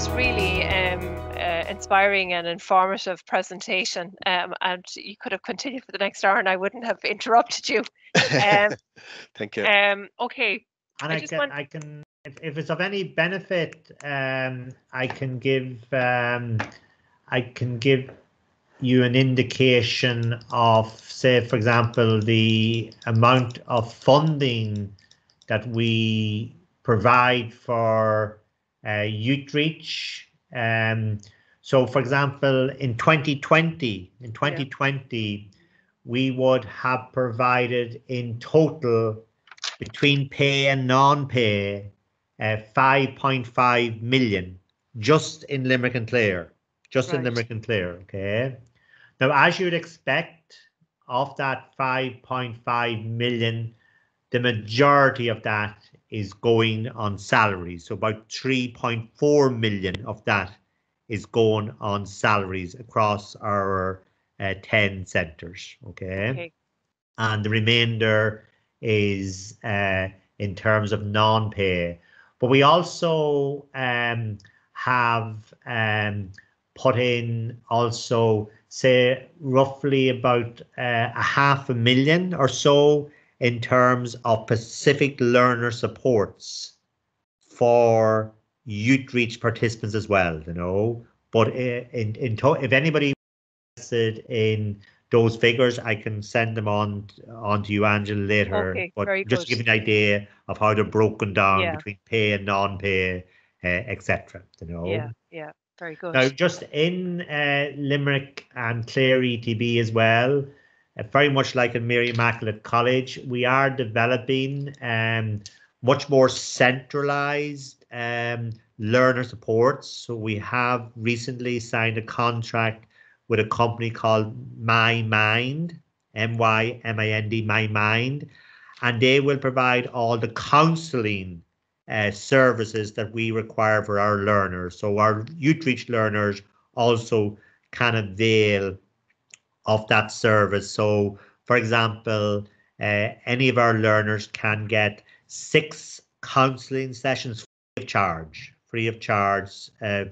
was really inspiring and informative presentation, and you could have continued for the next hour and I wouldn't have interrupted you. Thank you. Okay. And I can, if it's of any benefit, I can give you an indication of, say, for example, the amount of funding that we provide for Youthreach. So, for example, in 2020, we would have provided in total between pay and non-pay 5.5 million just in Limerick and Clare, in Limerick and Clare. Okay. Now, as you'd expect, of that 5.5 million, the majority of that is going on salaries. So about 3.4 million of that is going on salaries across our 10 centres. Okay. And the remainder is in terms of non-pay. But we also have put in also, say, roughly about 500,000 or so in terms of specific learner supports for Youthreach participants as well, you know. But if anybody is interested in those figures, I can send them on to you, Angela, later. Okay, but very just good. to give you an idea of how they're broken down between pay and non-pay, etc. You know. Yeah, very good. Now, just in Limerick and Clare ETB as well, very much like in Mary Immaculate College, we are developing much more centralised learner supports. So we have recently signed a contract with a company called My Mind, MYMIND, My Mind, and they will provide all the counselling services that we require for our learners. So our Youthreach learners also can avail of that service. So, for example, any of our learners can get 6 counselling sessions free of charge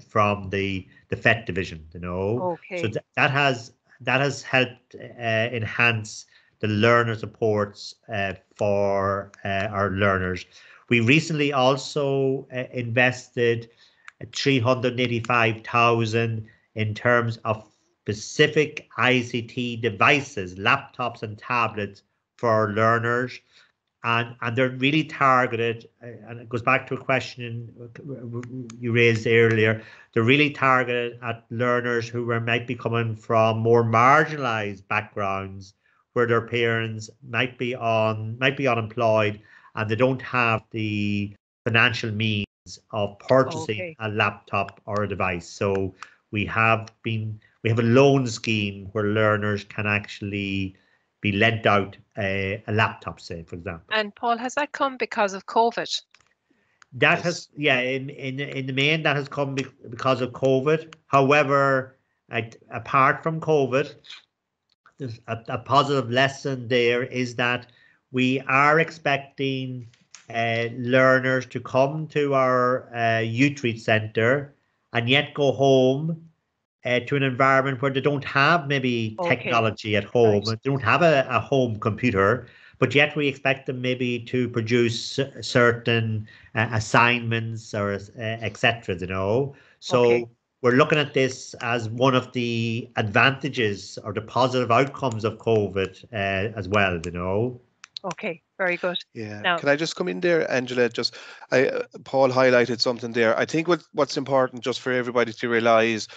from the FET division, you know. Okay. So that has helped enhance the learner supports for our learners. We recently also invested 385,000 in terms of specific ICT devices, laptops and tablets for our learners. And they're really targeted, and it goes back to a question you raised earlier. They're really targeted at learners who might be coming from more marginalised backgrounds, where their parents might be unemployed, and they don't have the financial means of purchasing a laptop or a device. So we have a loan scheme where learners can actually be lent out a laptop, say, for example. And Paul, has that come because of COVID? That has, in the main, that has come because of COVID. However, apart from COVID, a positive lesson there is that we are expecting learners to come to our Youthreach Centre and yet go home to an environment where they don't have maybe technology at home, they don't have a home computer, but yet we expect them maybe to produce certain assignments or etc. You know, so we're looking at this as one of the advantages or the positive outcomes of COVID as well. You know. Okay, very good. Yeah. Now, can I just come in there, Angela? Paul highlighted something there. I think what's important just for everybody to realise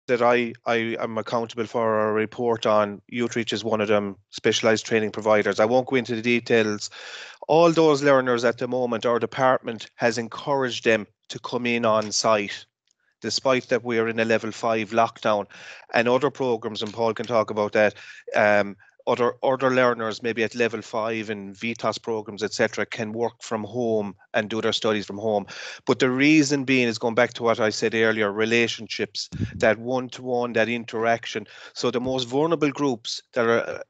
that I am accountable for a report on Youthreach is one of them specialised training providers. I won't go into the details. All those learners at the moment, our department has encouraged them to come in on site, despite that we are in a level 5 lockdown, and other programmes, and Paul can talk about that. Other learners, maybe at level 5 and VTOS programs, etc., can work from home and do their studies from home. But the reason being is going back to what I said earlier, relationships, that one-to-one, that interaction. So the most vulnerable groups that are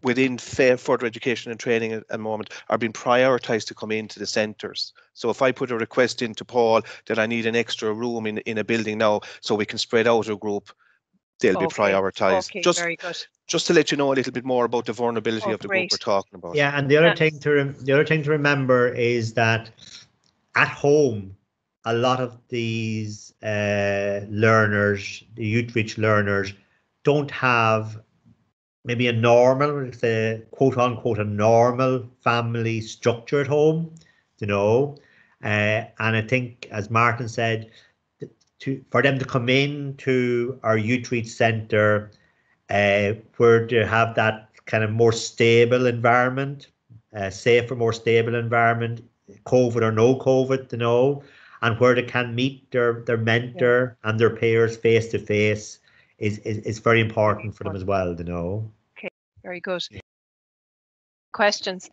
within further education and training at the moment are being prioritised to come into the centres. So if I put a request into Paul that I need an extra room in a building now so we can spread out a group, they'll be prioritised. Okay, very good. Just to let you know a little bit more about the vulnerability of the group we're talking about. Yeah, and the other thing to remember is that at home, a lot of these learners, the Youthreach learners, don't have maybe a normal, say, quote unquote, a normal family structure at home, you know. And I think, as Martin said, for them to come in to our Youthreach centre, where to have that kind of more stable environment, safer, more stable environment, COVID or no COVID, you know, and where they can meet their mentor and their peers face to face is very important for them as well, you know. Okay, very good. Questions.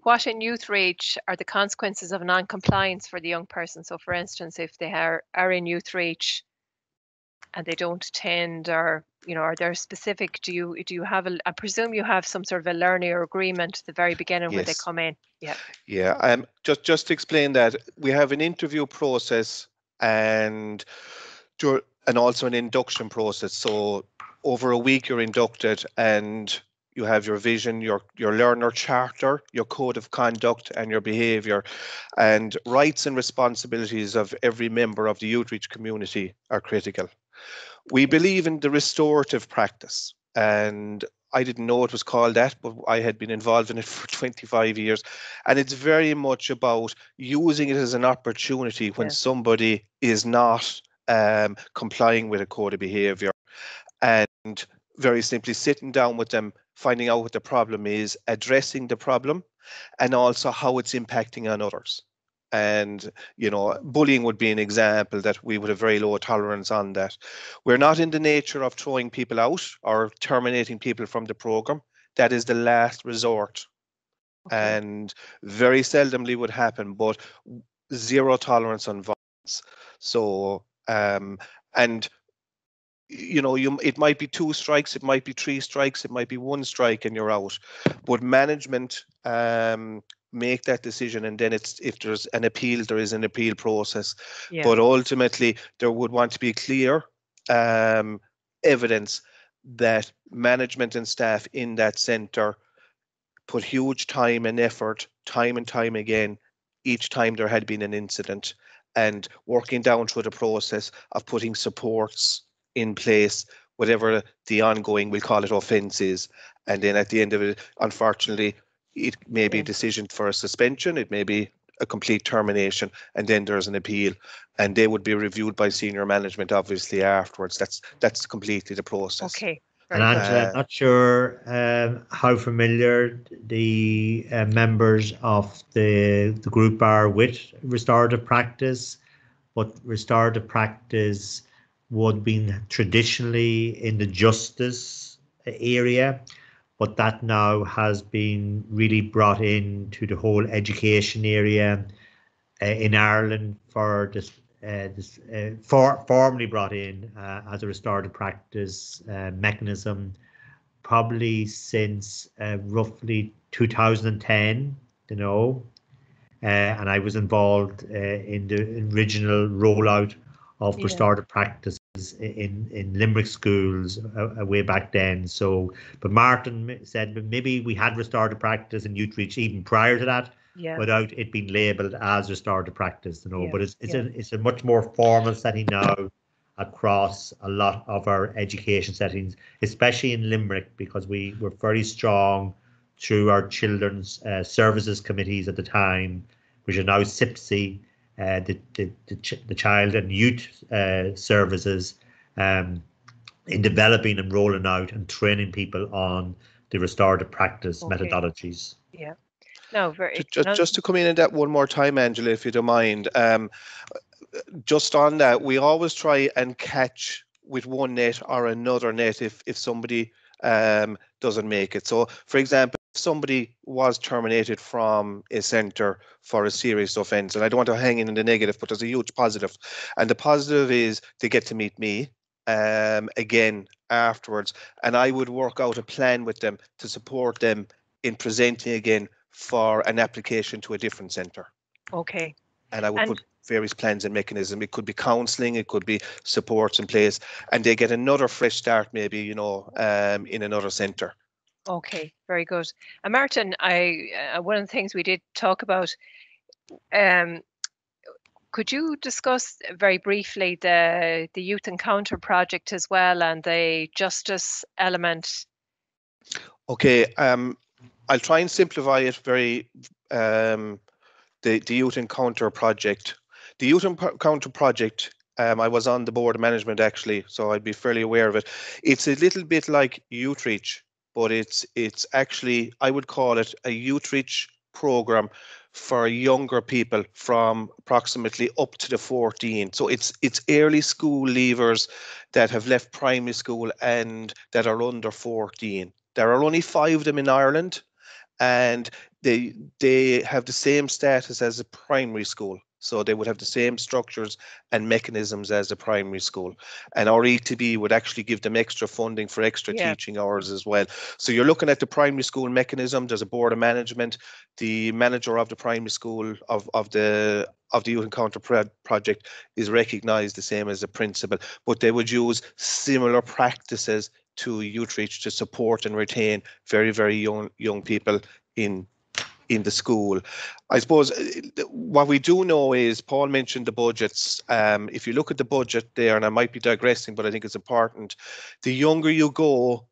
What in Youthreach are the consequences of non-compliance for the young person? So, for instance, if they are in Youthreach and they don't attend, or are there specific? Do you have I presume you have some sort of a learning or agreement at the very beginning when they come in? Yeah. Yeah. Just to explain that, we have an interview process and also an induction process. So over a week you're inducted and you have your vision, your learner charter, your code of conduct and your behaviour, and rights and responsibilities of every member of the Youthreach community are critical. We believe in the restorative practice, and I didn't know it was called that, but I had been involved in it for 25 years. And it's very much about using it as an opportunity when somebody is not complying with a code of behaviour, and very simply sitting down with them, finding out what the problem is, addressing the problem, and also how it's impacting on others. And, bullying would be an example that we would have very low tolerance on that. We're not in the nature of throwing people out or terminating people from the programme. That is the last resort. Okay. And very seldomly would happen, but zero tolerance on violence. So, it might be 2 strikes, it might be 3 strikes, it might be 1 strike and you're out. But management make that decision, and then if there's an appeal, there is an appeal process. Yeah. But ultimately, there would want to be clear evidence that management and staff in that centre put huge time and effort, time and time again, each time there had been an incident, and working down through the process of putting supports in place, whatever the ongoing, we'll call it, offence is. And then at the end of it, unfortunately, it may be a decision for a suspension, it may be a complete termination, and then there's an appeal, and they would be reviewed by senior management obviously afterwards. That's completely the process. Okay. And Angela, I'm not sure how familiar the members of the group are with restorative practice, but restorative practice would be traditionally in the justice area, but that now has been really brought into the whole education area in Ireland for this. Formally brought in as a restorative practice mechanism, probably since roughly 2010, and I was involved in the original rollout of restorative practices in Limerick schools way back then. So, but Martin said maybe we had restorative practice in Youthreach even prior to that, without it being labelled as restorative practice, but it's a much more formal setting now across a lot of our education settings, especially in Limerick, because we were very strong through our children's services committees at the time, which are now CIPSI, the child and youth services, in developing and rolling out and training people on the restorative practice methodologies. Yeah. No, just to come in that one more time, Angela, if you don't mind. Just on that, we always try and catch with one net or another net if somebody doesn't make it. So, for example, if somebody was terminated from a centre for a serious offence, and I don't want to hang in the negative, but there's a huge positive, and the positive is they get to meet me again afterwards, and I would work out a plan with them to support them in presenting again for an application to a different centre. Okay. And I would And put various plans and mechanisms. It could be counselling, it could be supports in place, and they get another fresh start, maybe, you know, in another centre. okay, very good. And Martin, one of the things we did talk about, could you discuss very briefly the Youth Encounter project as well and the justice element? Okay, I'll try and simplify it very. The Youth Encounter project. The Youth Encounter project, I was on the board of management actually, so I'd be fairly aware of it. It's a little bit like Youthreach, but it's actually, I would call it a Youthreach program for younger people from approximately up to the 14. So it's early school leavers that have left primary school and that are under 14. There are only 5 of them in Ireland, and they have the same status as a primary school. So they would have the same structures and mechanisms as a primary school. And our ETB would actually give them extra funding for extra teaching hours as well. So you're looking at the primary school mechanism. There's a board of management. The manager of the primary school of the Youth Encounter project is recognised the same as the principal, but they would use similar practices to Youthreach to support and retain very, very young people in the school. I suppose what we do know is, Paul mentioned the budgets. If you look at the budget there, and I might be digressing, but I think it's important, the younger you go,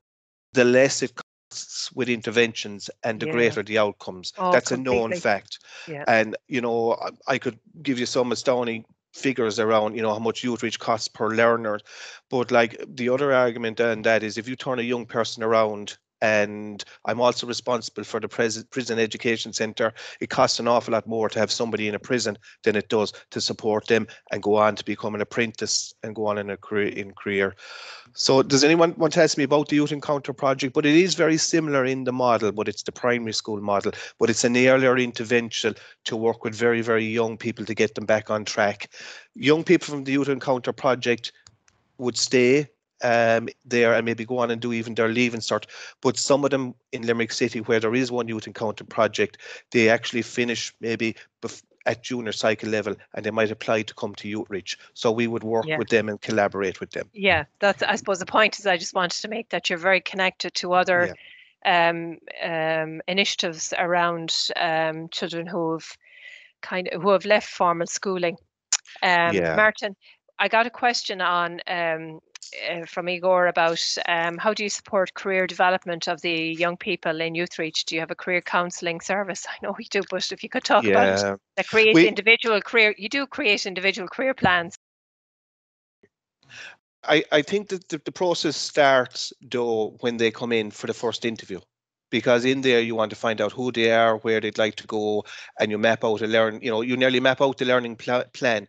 the less it costs with interventions and the greater the outcomes. That's completely a known fact. And, you know, I could give you some astounding figures around, you know, how much Youthreach costs per learner. But like the other argument on that is, if you turn a young person around, and I'm also responsible for the prison education centre, it costs an awful lot more to have somebody in a prison than it does to support them and go on to become an apprentice and go on in a career. So does anyone want to ask me about the Youth Encounter project? But it is very similar in the model, but it's the primary school model, but it's an earlier intervention to work with very, very young people to get them back on track. Young people from the Youth Encounter project would stay there and maybe go on and do even their leaving cert. But some of them in Limerick City, where there is one Youth Encounter project, they actually finish maybe at junior cycle level, and they might apply to come to Youthreach. So we would work with them and collaborate with them. Yeah, that's, I suppose the point is, I just wanted to make that you're very connected to other initiatives around children who have left formal schooling. Martin, I got a question on from Igor about how do you support career development of the young people in Youthreach? Do you have a career counselling service? I know we do, but if you could talk about it, that create individual career, you do create individual career plans. I think that the process starts though when they come in for the first interview, because in there you want to find out who they are, where they'd like to go, and you map out you nearly map out the learning plan.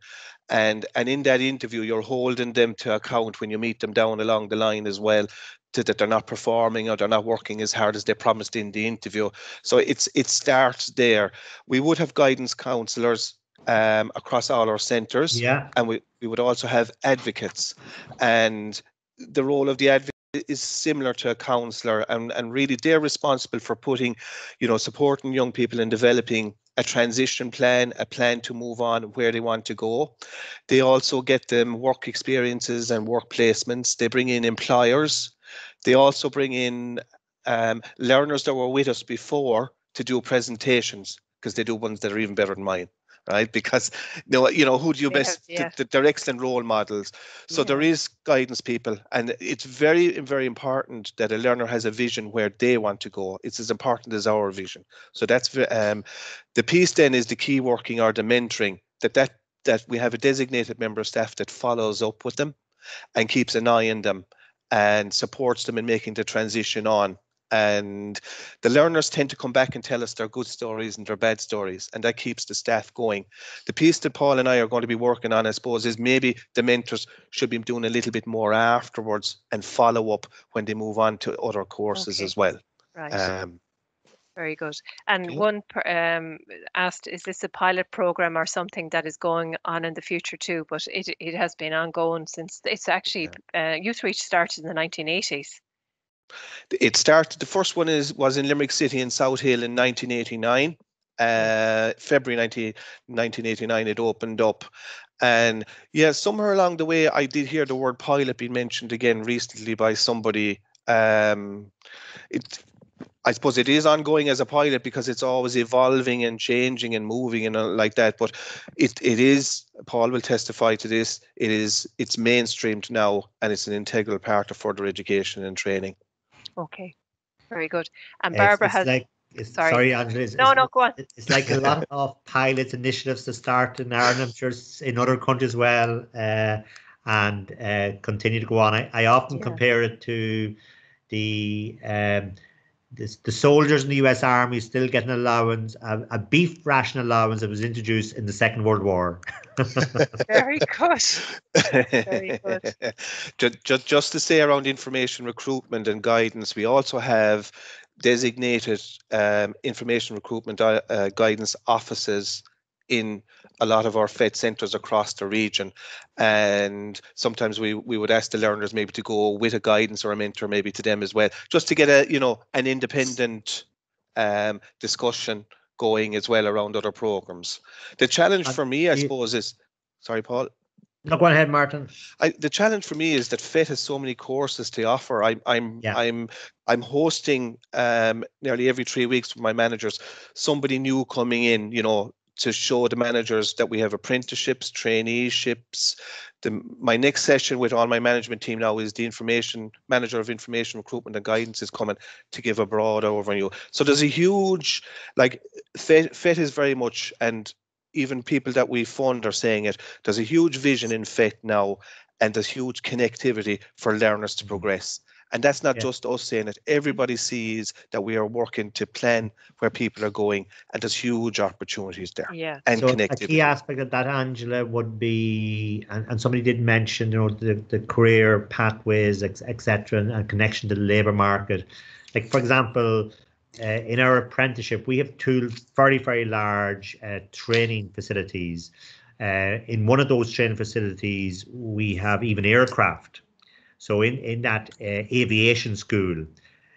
And in that interview, you're holding them to account when you meet them down along the line as well, that they're not performing or they're not working as hard as they promised in the interview. So it starts there. We would have guidance counsellors across all our centres, and we would also have advocates. And the role of the advocate is similar to a counsellor, and really they're responsible for putting, supporting young people in developing a transition plan, a plan to move on where they want to go. They also get them work experiences and work placements. They bring in employers. They also bring in learners that were with us before to do presentations, because they do ones that are even better than mine. Right, because who do you best? They're excellent role models. So there is guidance people, and it's very, very important that a learner has a vision where they want to go. It's as important as our vision. So that's the piece. Then is the key working or the mentoring. That we have a designated member of staff that follows up with them and keeps an eye on them and supports them in making the transition on. And the learners tend to come back and tell us their good stories and their bad stories, and that keeps the staff going. The piece that Paul and I are going to be working on, I suppose, is maybe the mentors should be doing a little bit more afterwards and follow up when they move on to other courses as well. Right. Very good. And Okay. one asked, is this a pilot program or something that is going on in the future too? But it has been ongoing since it's actually Youthreach started in the 1980s. It started. The first one was in Limerick City in South Hill in 1989. February 1989 it opened up, and yeah, somewhere along the way I did hear the word pilot being mentioned again recently by somebody. I suppose it is ongoing as a pilot because it's always evolving and changing and moving and like that. But it is, Paul will testify to this, it's mainstreamed now and it's an integral part of further education and training. Okay, very good. And It's Barbara has. like, sorry, Angela. No, go on. It's like a lot of pilots initiatives to start in Ireland, I'm sure in other countries as well, and continue to go on. I often compare it to the soldiers in the US Army still get an allowance, a beef ration allowance that was introduced in the Second World War. Very good. Very good. Just to say around information recruitment and guidance, we also have designated information recruitment guidance offices in a lot of our FET centres across the region, and sometimes we would ask the learners maybe to go with a guidance or a mentor maybe to them as well, just to get an independent discussion going as well around other programs. The challenge for me, I suppose, is, sorry, Paul. No, go ahead, Martin. The challenge for me is that FET has so many courses to offer. I'm hosting nearly every 3 weeks with my managers, somebody new coming in, to show the managers that we have apprenticeships, traineeships. My next session with all my management team now is the manager of information recruitment and guidance is coming to give a broad overview. So there's a huge, FET is very much, and even people that we fund are saying it, there's a huge vision in FET now, and there's huge connectivity for learners to progress. And that's not just us saying it. Everybody sees that we are working to plan where people are going, and there's huge opportunities there. Yeah. And so connectivity. A key aspect of that, Angela, would be, and somebody did mention, the career pathways, etc., and connection to the labour market. Like, for example, in our apprenticeship, we have two very, very large training facilities. In one of those training facilities, we have even aircraft. So in that aviation school,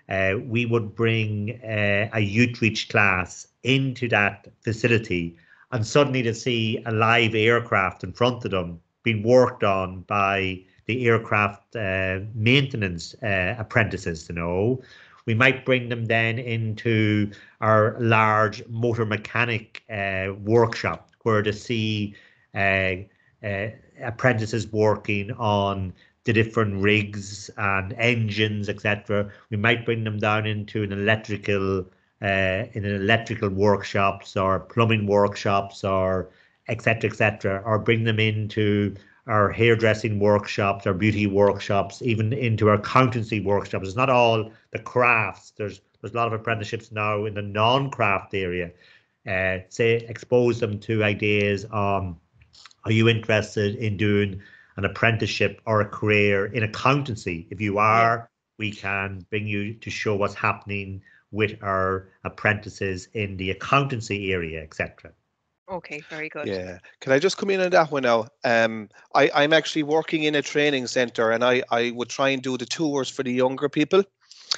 we would bring a Youthreach class into that facility, and suddenly to see a live aircraft in front of them being worked on by the aircraft maintenance apprentices, we might bring them then into our large motor mechanic workshop, where to see apprentices working on the different rigs and engines, etc. We might bring them down into an electrical workshops or plumbing workshops or etc., or bring them into our hairdressing workshops, our beauty workshops, even into our accountancy workshops. It's not all the crafts. There's a lot of apprenticeships now in the non-craft area. Say, expose them to ideas on, are you interested in doing an apprenticeship or a career in accountancy? If you are, we can bring you to show what's happening with our apprentices in the accountancy area, etc. Okay, very good. Yeah. Can I just come in on that one now? I'm actually working in a training centre, and I would try and do the tours for the younger people.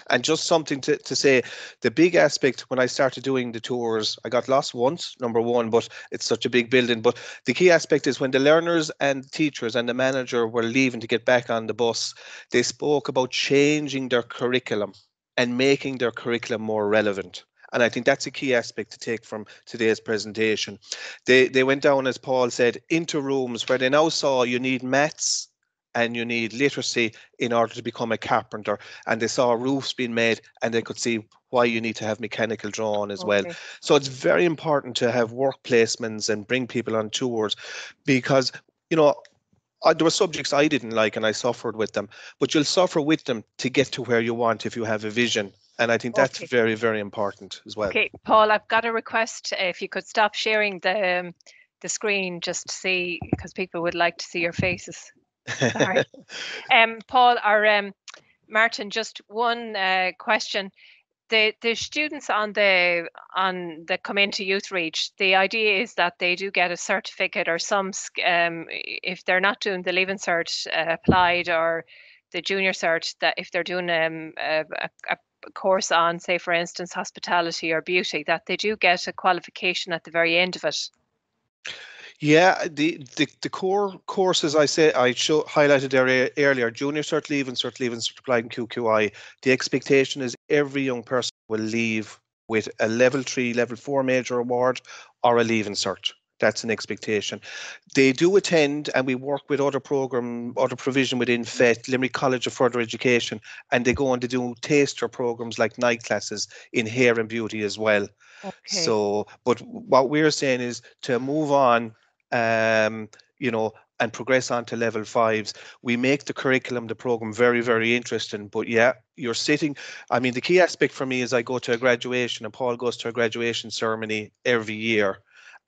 And just something to say, the big aspect when I started doing the tours, I got lost once, number one, but it's such a big building. But the key aspect is when the learners and teachers and the manager were leaving to get back on the bus, they spoke about changing their curriculum and making their curriculum more relevant. And I think that's a key aspect to take from today's presentation. They went down, as Paul said, into rooms where they now saw you need maths and you need literacy in order to become a carpenter. And they saw roofs being made, and they could see why you need to have mechanical drawing as well. So it's very important to have work placements and bring people on tours, because, there were subjects I didn't like and I suffered with them, but you'll suffer with them to get to where you want if you have a vision. And I think that's very, very important as well. Okay, Paul, I've got a request. If you could stop sharing the screen, just to see, because people would like to see your faces. Sorry. Paul or Martin, just one question. the students on the come into Youthreach, the idea is that they do get a certificate or some if they're not doing the Leaving Cert applied or the Junior Cert, that if they're doing a course on, say for instance, hospitality or beauty, that they do get a qualification at the very end of it. Yeah, the core courses I highlighted there earlier, Junior Cert, Leaving Cert Applied, and QQI. The expectation is every young person will leave with a level 3, level 4 major award or a Leaving Cert. That's an expectation. They do attend, and we work with other provision within FET, Limerick College of Further Education, and they go on to do taster programs like night classes in hair and beauty as well. Okay. So, but what we're saying is to move on, you know, and progress on to level 5s. We make the curriculum, the program very, very interesting. But yeah, you're sitting. I mean, the key aspect for me is I go to a graduation, and Paul goes to a graduation ceremony every year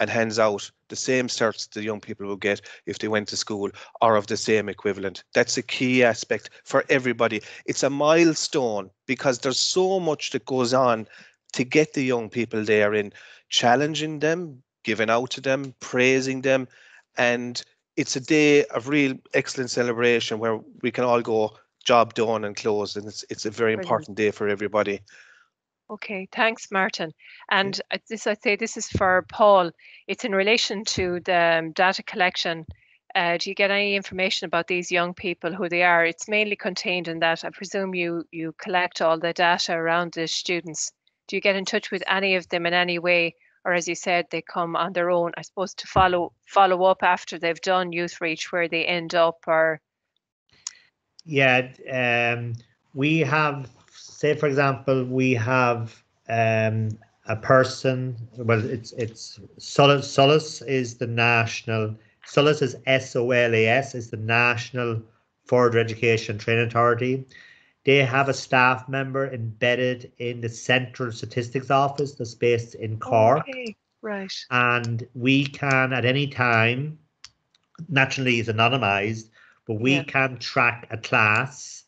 and hands out the same certs the young people will get if they went to school, or of the same equivalent. That's a key aspect for everybody. It's a milestone because there's so much that goes on to get the young people there in challenging them, giving out to them, praising them. And it's a day of real excellent celebration where we can all go, job done and closed. And it's a very important day for everybody. Okay, thanks, Martin. And I'd say this is for Paul. It's in relation to the data collection. Do you get any information about these young people, who they are? It's mainly contained in that. I presume you collect all the data around the students. Do you get in touch with any of them in any way? Or as you said, they come on their own, I suppose, to follow up after they've done Youthreach, where they end up, or? Yeah, we have, say for example, we have a person. Well, it's Solas is the national. Solas is SOLAS is the National Further Education Training Authority. They have a staff member embedded in the Central Statistics Office that's based in Cork. Okay, right. And we can at any time, naturally it's anonymized, but we can track a class.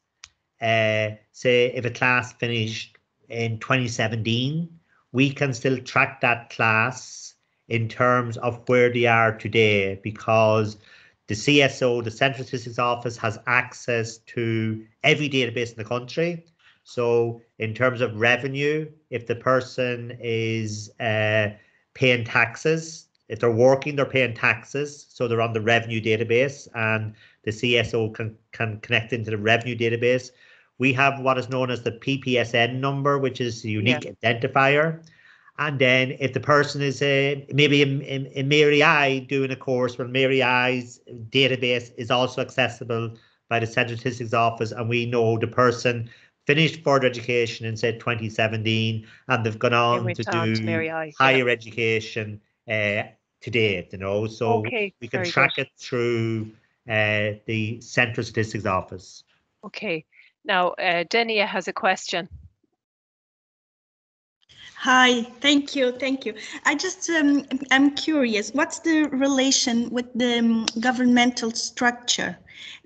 Say if a class finished in 2017, we can still track that class in terms of where they are today, because the CSO, the Central Statistics Office, has access to every database in the country. So in terms of revenue, if the person is paying taxes, if they're working, they're paying taxes. So they're on the revenue database, and the CSO can connect into the revenue database. We have what is known as the PPSN number, which is the unique identifier. And then if the person is maybe in Mary I doing a course, where Mary I's database is also accessible by the Central Statistics Office, and we know the person finished further education in, say, 2017, and they've gone on to do higher education to date, you know. So we can track it through the Central Statistics Office. Okay. Now, Denia has a question. Hi, thank you. I just, I'm curious, what's the relation with the governmental structure?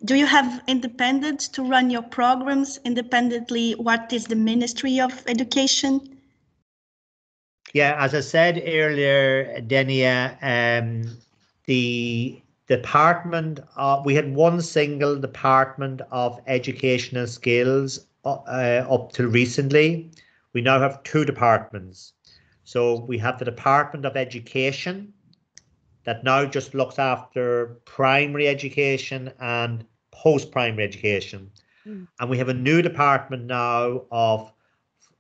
Do you have independence to run your programs independently? What is the Ministry of Education? Yeah, as I said earlier, Denia, the department, we had one single Department of Education and Skills up till recently. We now have two departments. So we have the Department of Education that now just looks after primary education and post-primary education. And we have a new department now of,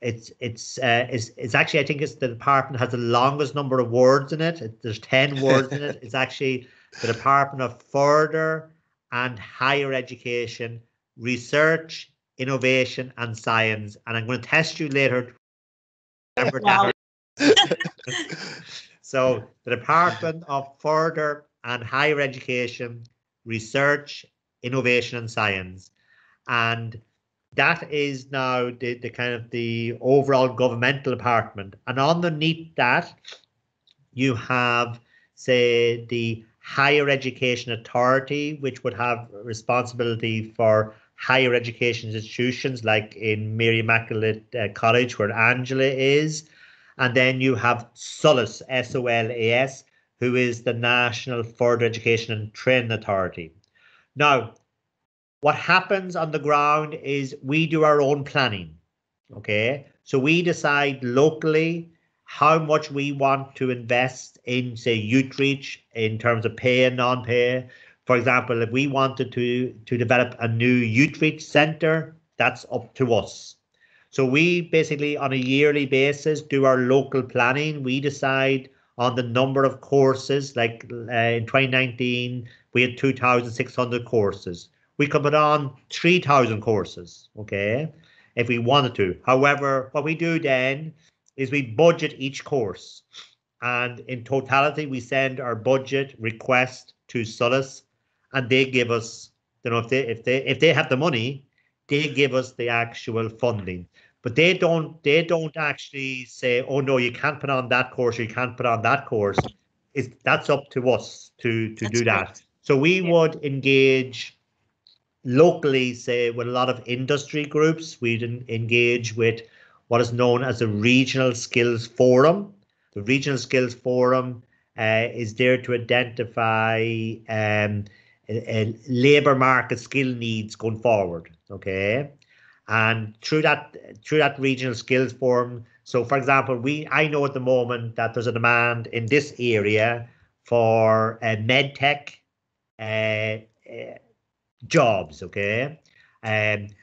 it's actually, I think it's the department that has the longest number of words in it. There's 10 words in it. It's actually the Department of Further and Higher Education, Research, Innovation and Science. And I'm going to test you later. Remember that. So the Department of Further and Higher Education, Research, Innovation and Science. And that is now the kind of the overall governmental department. And underneath that, you have, say, the Higher Education Authority, which would have responsibility for higher education institutions like in Mary Immaculate College where Angela is. And then you have SOLAS, SOLAS, who is the National Further Education and Training Authority. Now, what happens on the ground is we do our own planning, okay? So we decide locally how much we want to invest in, say, Youthreach in terms of pay and non-pay. For example, if we wanted to develop a new Youthreach centre, that's up to us. So we basically, on a yearly basis, do our local planning. We decide on the number of courses, like in 2019, we had 2,600 courses. We could put on 3,000 courses, okay, if we wanted to. However, what we do then is we budget each course. And in totality, we send our budget request to SOLAS, and they give us, you know, if they have the money, they give us the actual funding. But they don't actually say, oh no, you can't put on that course, or you can't put on that course. That's up to us to do that. So we would engage locally, say, with a lot of industry groups. We'd engage with what is known as the Regional Skills Forum. The Regional Skills Forum is there to identify labour market skill needs going forward, okay? And through that Regional Skills Forum, so for example, I know at the moment that there's a demand in this area for med tech jobs, okay, and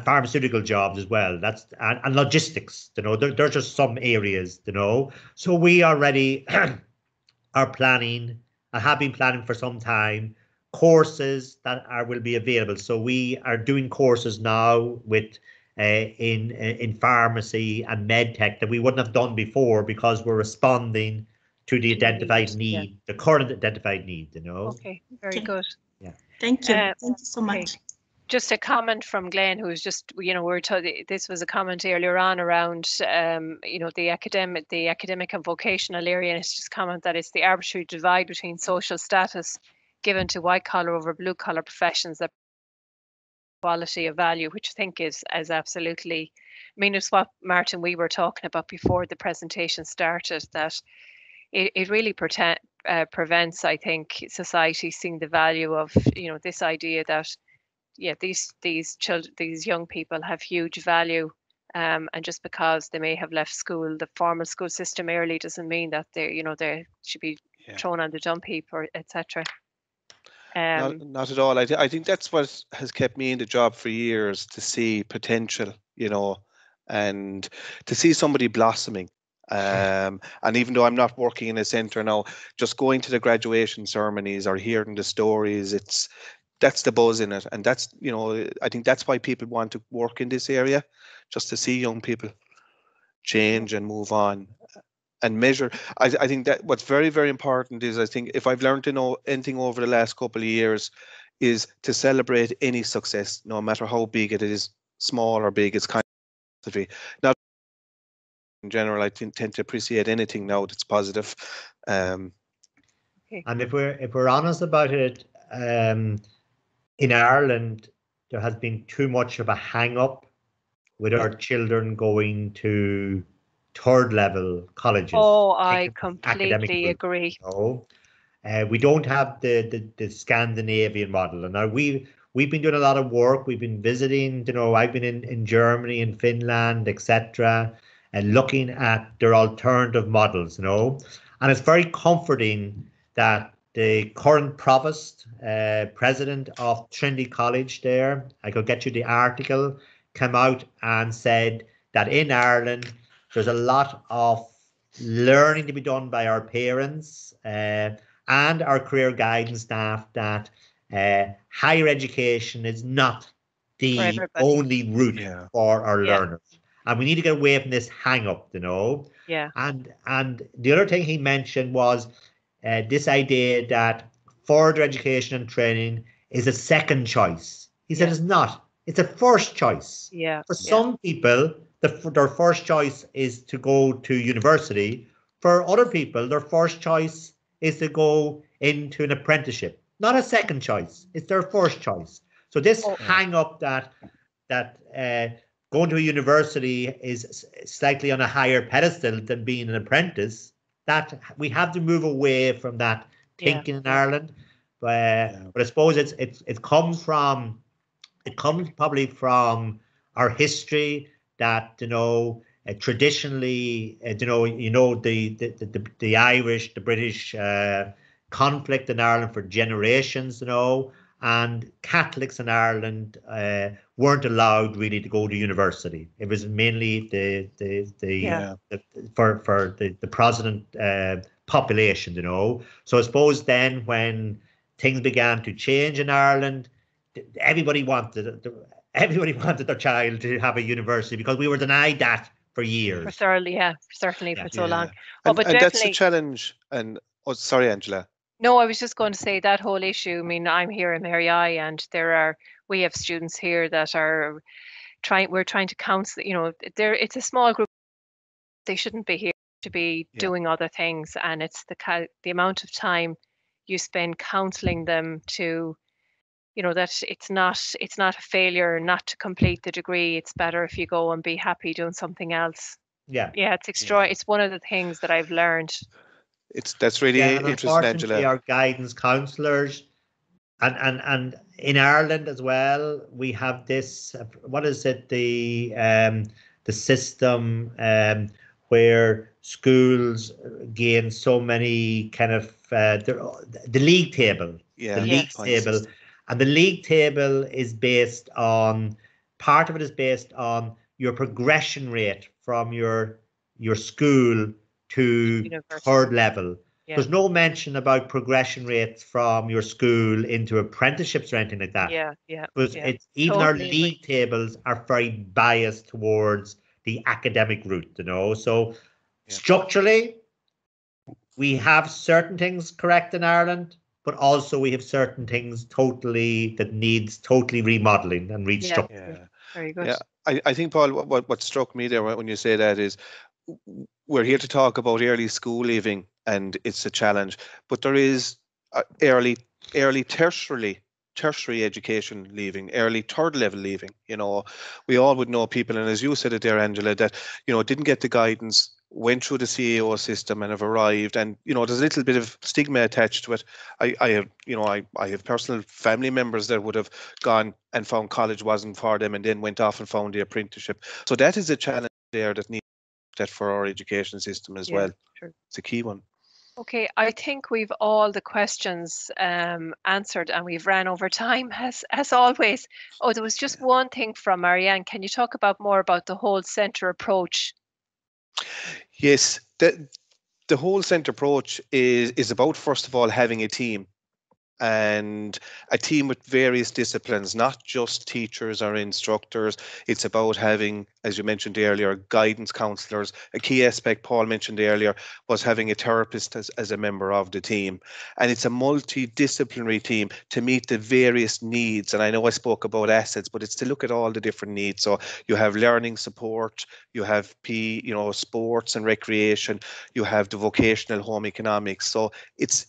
pharmaceutical jobs as well. That's and logistics. You know, there's just some areas. You know, so we already are planning. I have been planning for some time courses that will be available. So we are doing courses now with in pharmacy and med tech that we wouldn't have done before because we're responding to the identified need, the current identified need. You know. Okay, very good. Yeah. Thank you. Thank you so much. Just a comment from Glenn, who's just, you know, this was a comment earlier on around, you know, the academic and vocational area, and it's just comment that it's the arbitrary divide between social status given to white collar over blue collar professions that quality of value, which I think is absolutely, I mean, it's what Martin we were talking about before the presentation started, that it really prevents, I think, society seeing the value of, you know, this idea that, yeah, these young people have huge value, and just because they may have left school, the formal school system early, doesn't mean that they should be thrown on the dump heap or etc. Not at all. I think that's what has kept me in the job for years, to see potential, you know, and to see somebody blossoming. And even though I'm not working in a centre now, just going to the graduation ceremonies or hearing the stories, that's the buzz in it. And that's, you know, I think that's why people want to work in this area, just to see young people change and move on and measure. I think that what's very, very important is, I think if I've learned to know anything over the last couple of years, is to celebrate any success, no matter how big it is, small or big. It's kind of now in general, I tend to appreciate anything now that's positive. And if we're honest about it, in Ireland, there has been too much of a hang-up with our children going to third level colleges. Oh, I completely agree. You know? We don't have the Scandinavian model, and now we've been doing a lot of work. We've been visiting. You know, I've been in Germany and Finland, etc., and looking at their alternative models. You know, and it's very comforting that the current provost, president of Trinity College there, I could get you the article, came out and said that in Ireland, there's a lot of learning to be done by our parents and our career guidance staff, that higher education is not the only route for our learners. And we need to get away from this hang-up, you know. Yeah. And the other thing he mentioned was this idea that further education and training is a second choice. He said it's not. It's a first choice. Yeah. For some people, their first choice is to go to university. For other people, their first choice is to go into an apprenticeship. Not a second choice. It's their first choice. So this Oh. hang up that going to a university is slightly on a higher pedestal than being an apprentice, that we have to move away from that thinking in Ireland. But I suppose it comes probably from our history, that traditionally the Irish, the British conflict in Ireland for generations, and Catholics in Ireland weren't allowed really to go to university. It was mainly for the Protestant population, So I suppose then when things began to change in Ireland, everybody wanted their child to have a university, because we were denied that for years. Certainly for so long. And but that's the definitely challenge. And sorry, Angela. No, I was just going to say that whole issue. I mean, I'm here in Mary I, and we have students here that are we're trying to counsel, it's a small group. They shouldn't be here to be doing other things. And it's the amount of time you spend counseling them to, that it's not a failure not to complete the degree. It's better if you go and be happy doing something else. Yeah. Yeah, it's one of the things that I've learned. That's really interesting, Angela. Our guidance counsellors, and in Ireland as well, we have this. What is it? The system where schools gain so many kind of the league table. Yeah, the league table, and the league table is based on, part of it is based on your progression rate from your school to third level. There's no mention about progression rates from your school into apprenticeships or anything like that. Because even our league tables are very biased towards the academic route, So structurally, we have certain things correct in Ireland, but also we have certain things that needs totally remodeling and restructuring. Yeah. Very good. Yeah, I think, Paul, what struck me there when you say that is, we're here to talk about early school leaving, and it's a challenge, but there is early tertiary education leaving, early third level leaving. We all would know people, and as you said it there, Angela, that didn't get the guidance, went through the CAO system and have arrived, and there's a little bit of stigma attached to it. I have personal family members that would have gone and found college wasn't for them, and then went off and found the apprenticeship. So that is a challenge there that needs that for our education system as well. True. It's a key one. Okay, I think we've all the questions answered, and we've ran over time as always. Oh, there was just one thing from Marianne. Can you talk more about the whole centre approach? Yes, the whole centre approach is about, first of all, having a team, and a team with various disciplines, not just teachers or instructors. It's about having, as you mentioned earlier, guidance counsellors. A key aspect Paul mentioned earlier was having a therapist as a member of the team. And it's a multidisciplinary team to meet the various needs. And I know I spoke about assets, but it's to look at all the different needs. So you have learning support, you have sports and recreation, you have the vocational home economics. So it's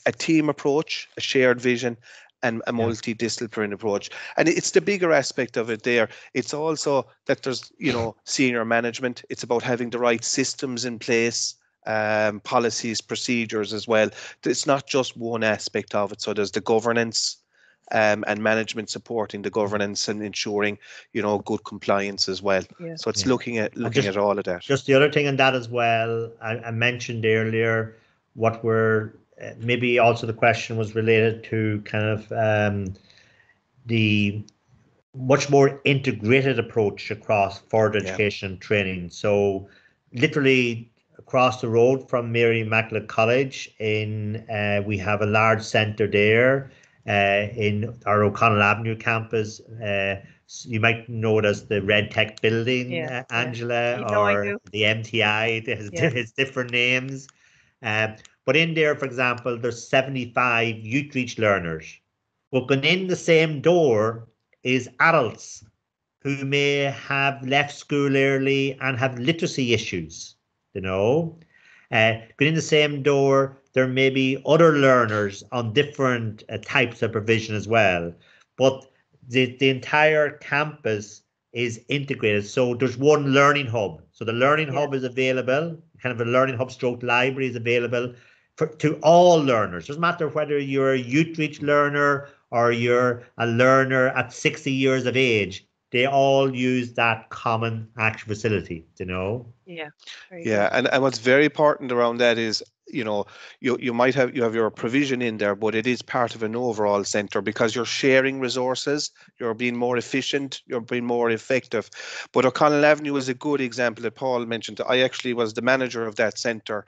a team approach, a shared vision, and a multidisciplinary approach. And it's the bigger aspect of it there. It's also that there's, senior management. It's about having the right systems in place, policies, procedures as well. It's not just one aspect of it. So there's the governance and management supporting the governance and ensuring, good compliance as well. Yeah. So it's looking at all of that. Just the other thing in that as well, I mentioned earlier, what we're maybe also the question was related to kind of the much more integrated approach across further education and training. So literally across the road from Mary Immaculate College, we have a large centre there in our O'Connell Avenue campus. You might know it as the Red Tech building, Angela, or the MTI. It has different names. But in there, for example, there's 75 Youthreach learners. But going in the same door is adults who may have left school early and have literacy issues, Going in the same door, there may be other learners on different types of provision as well. But the entire campus is integrated. So there's one learning hub. So the learning hub is available, kind of a learning hub stroke library is available to all learners. Doesn't matter whether you're a Youthreach learner or you're a learner at 60 years of age. They all use that common actual facility, you know? Yeah. Yeah, and what's very important around that is, you know, you might have your provision in there, but it is part of an overall centre because you're sharing resources, you're being more efficient, you're being more effective. But O'Connell Avenue is a good example that Paul mentioned. I actually was the manager of that centre,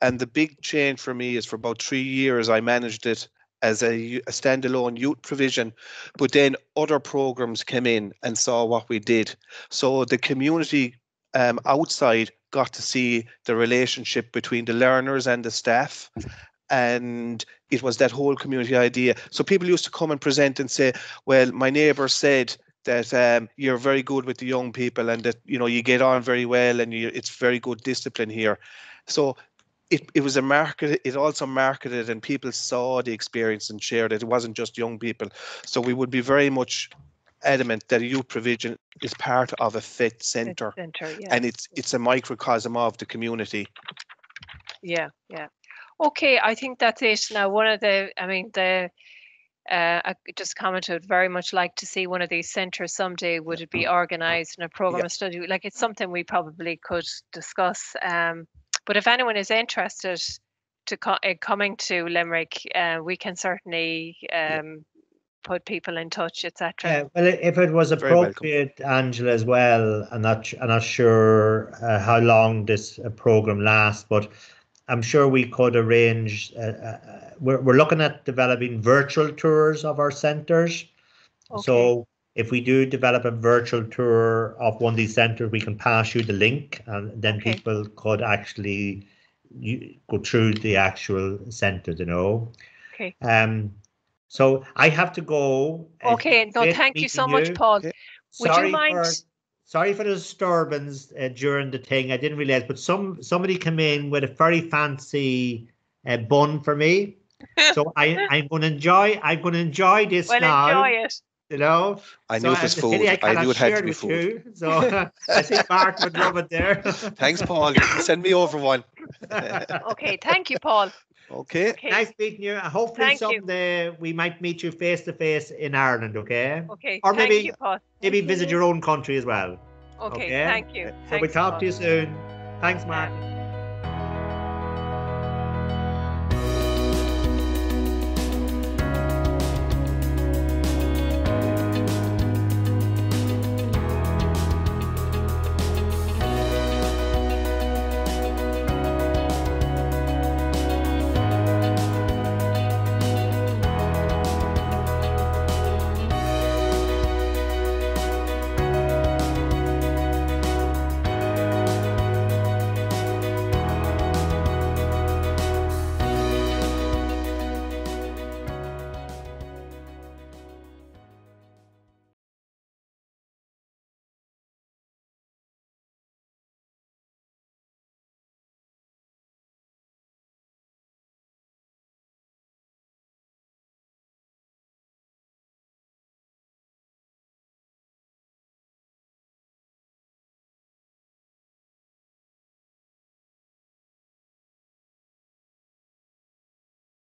and the big change for me is for about 3 years I managed it as a standalone youth provision, but then other programs came in and saw what we did. So the community outside got to see the relationship between the learners and the staff, and it was that whole community idea. So people used to come and present and say, well, my neighbour said that you're very good with the young people and that, you know, you get on very well and it's very good discipline here. So it was a market, it also marketed, and people saw the experience and shared it. It wasn't just young people. So we would be very much adamant that a youth provision is part of a fit centre, and it's a microcosm of the community. Yeah. Okay, I think that's it. Now, one of the, I just commented, very much like to see one of these centres someday. Would it be organised in a programme of study? Like, it's something we probably could discuss. But if anyone is interested to coming to Limerick, we can certainly put people in touch, etc. Yeah, well, if it was appropriate, Angela, as well, I'm not sure how long this program lasts, but I'm sure we could arrange. We're looking at developing virtual tours of our centres. Okay. So if we do develop a virtual tour of one of these centres, we can pass you the link, and then people could actually go through the actual centre, you know. Okay. So I have to go. Okay. No, thank you so much, Paul. Okay. Would you mind? Sorry for the disturbance during the thing. I didn't realize, but somebody came in with a very fancy bun for me. So I'm going to enjoy. I'm going to enjoy this now. Enjoy it. You know, I knew it was food. I knew it had to be food. You, so I think Martin would love it there. Thanks, Paul. Send me over one. Okay, thank you, Paul. Okay. Nice meeting you. Hopefully someday we might meet you face to face in Ireland, okay? Okay. Or maybe, thank you, Paul. Maybe visit your own country as well. Okay. Thank you. So we talk to you soon. Thanks, Martin.